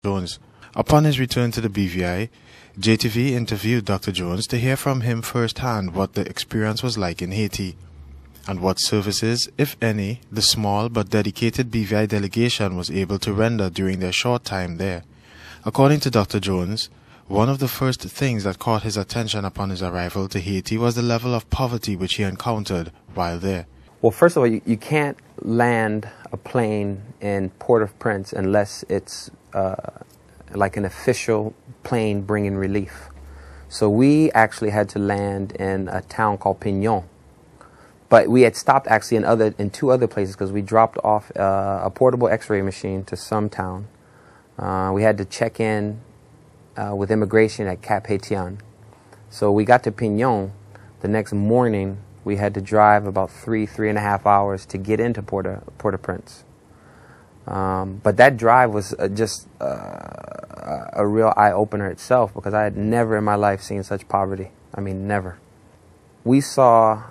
Jones. Upon his return to the BVI, JTV interviewed Dr. Jones to hear from him firsthand what the experience was like in Haiti, and what services, if any, the small but dedicated BVI delegation was able to render during their short time there. According to Dr. Jones, one of the first things that caught his attention upon his arrival to Haiti was the level of poverty which he encountered while there. Well, first of all, you can't land a plane in Port-au-Prince unless it's like an official plane bringing relief. So we actually had to land in a town called Pignon. But we had stopped actually in two other places because we dropped off a portable x-ray machine to some town. We had to check in with immigration at Cap Haitien. So we got to Pignon. The next morning, we had to drive about 3.5 hours to get into Port-au-Prince. But that drive was just a real eye-opener itself, because I had never in my life seen such poverty. I mean, never. We saw,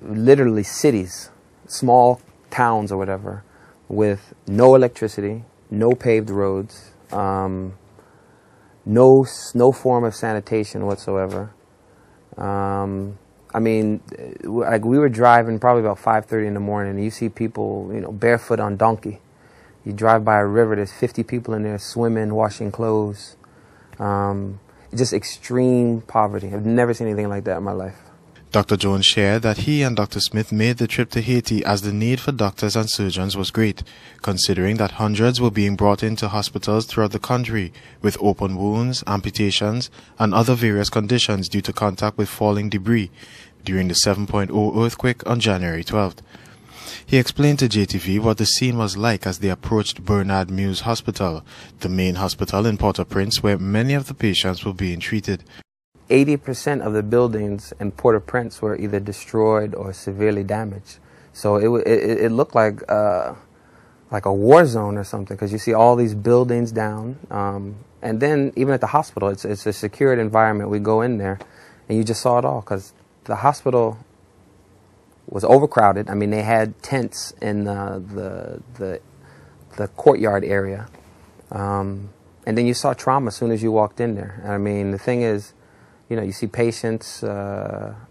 literally cities, small towns or whatever, with no electricity, no paved roads, no form of sanitation whatsoever. I mean, like, we were driving probably about 5:30 in the morning, and you see people, barefoot on donkey. You drive by a river, there's 50 people in there swimming, washing clothes. Just extreme poverty. I've never seen anything like that in my life. Dr. Jones shared that he and Dr. Smith made the trip to Haiti as the need for doctors and surgeons was great, considering that hundreds were being brought into hospitals throughout the country with open wounds, amputations, and other various conditions due to contact with falling debris during the 7.0 earthquake on January 12th. He explained to JTV what the scene was like as they approached Bernard Muse Hospital, the main hospital in Port-au-Prince where many of the patients were being treated. 80% of the buildings in Port-au-Prince were either destroyed or severely damaged. So it looked like a war zone or something, because you see all these buildings down. And then even at the hospital, it's a secured environment. We go in there, and you just saw it all, because the hospital was overcrowded. I mean, they had tents in the courtyard area. And then you saw trauma as soon as you walked in there. I mean, the thing is, you see patients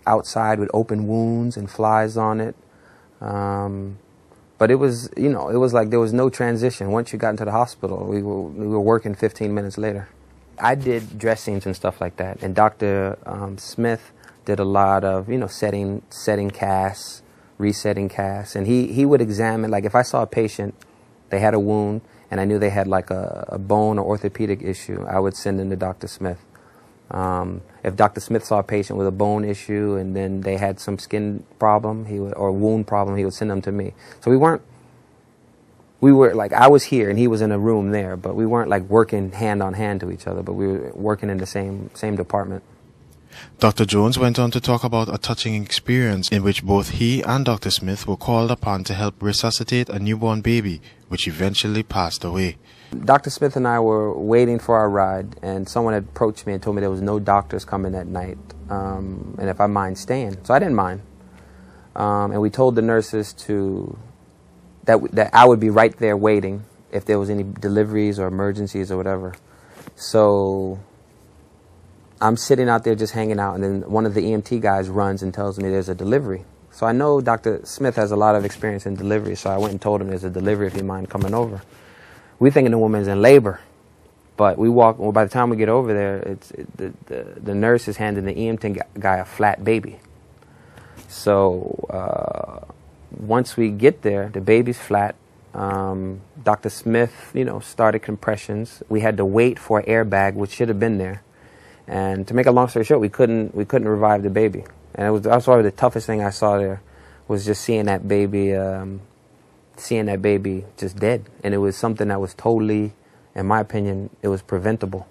outside with open wounds and flies on it. But it was, it was like there was no transition. Once you got into the hospital, we were working 15 minutes later. I did dressings and stuff like that. And Dr. Smith did a lot of, setting casts, resetting casts. And he would examine, like, if I saw a patient, they had a wound, and I knew they had like a bone or orthopedic issue, I would send them to Dr. Smith. If Dr. Smith saw a patient with a bone issue and then they had some skin problem, or wound problem, he would send them to me. So we were like, I was here and he was in a room there, but we weren't like working hand on hand to each other, but we were working in the same department. Dr. Jones went on to talk about a touching experience in which both he and Dr. Smith were called upon to help resuscitate a newborn baby, which eventually passed away. Dr. Smith and I were waiting for our ride, and someone had approached me and told me there was no doctors coming that night, and if I mind staying. So I didn't mind. And we told the nurses that I would be right there waiting if there was any deliveries or emergencies or whatever. So I'm sitting out there just hanging out, and then one of the EMT guys runs and tells me there's a delivery. So I know Dr. Smith has a lot of experience in delivery, so I went and told him there's a delivery if you mind coming over. We thinking the woman's in labor, but by the time we get over there, the nurse is handing the EMT guy a flat baby. So once we get there, the baby's flat. Dr. Smith, started compressions. We had to wait for an airbag, which should have been there. And to make a long story short, we couldn't revive the baby. And that was probably the toughest thing I saw there, was just seeing that baby just dead. And it was something that was totally, in my opinion, it was preventable.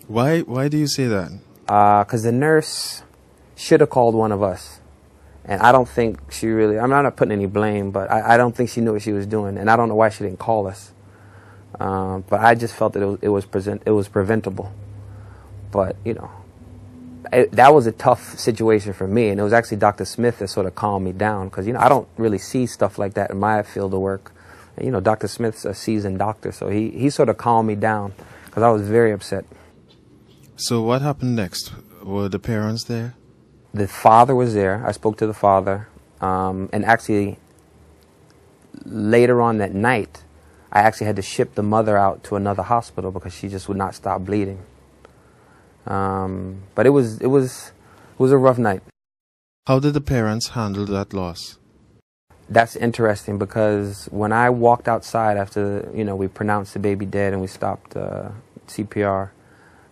Why do you say that? Because the nurse should have called one of us. And I don't think she really, I'm not putting any blame, but I don't think she knew what she was doing. And I don't know why she didn't call us. But I just felt that it was preventable. But, that was a tough situation for me, and it was actually Dr. Smith that sort of calmed me down, because I don't really see stuff like that in my field of work, You know, Dr. Smith's a seasoned doctor, so he sort of calmed me down because I was very upset. So what happened next? Were the parents there? The father was there. I spoke to the father. And actually, later on that night, I actually had to ship the mother out to another hospital because she just would not stop bleeding. But it was a rough night. How did the parents handle that loss? That's interesting because when I walked outside after, you know, we pronounced the baby dead and we stopped CPR,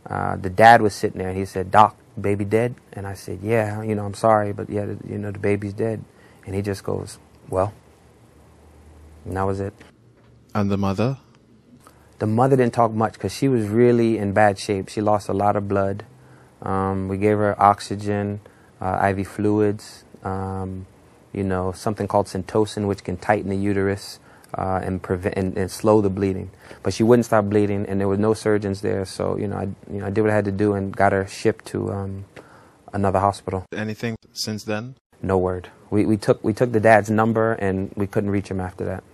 the dad was sitting there and he said, "Doc, baby dead?" And I said, "Yeah, you know, I'm sorry, but yeah, you know, the baby's dead." And he just goes, "Well," and that was it. And the mother? The mother didn't talk much because she was really in bad shape. She lost a lot of blood. We gave her oxygen, IV fluids, you know, something called Syntocin, which can tighten the uterus and prevent and slow the bleeding. But she wouldn't stop bleeding, and there were no surgeons there. So I did what I had to do and got her shipped to another hospital. Anything since then? No word. We took the dad's number, and we couldn't reach him after that.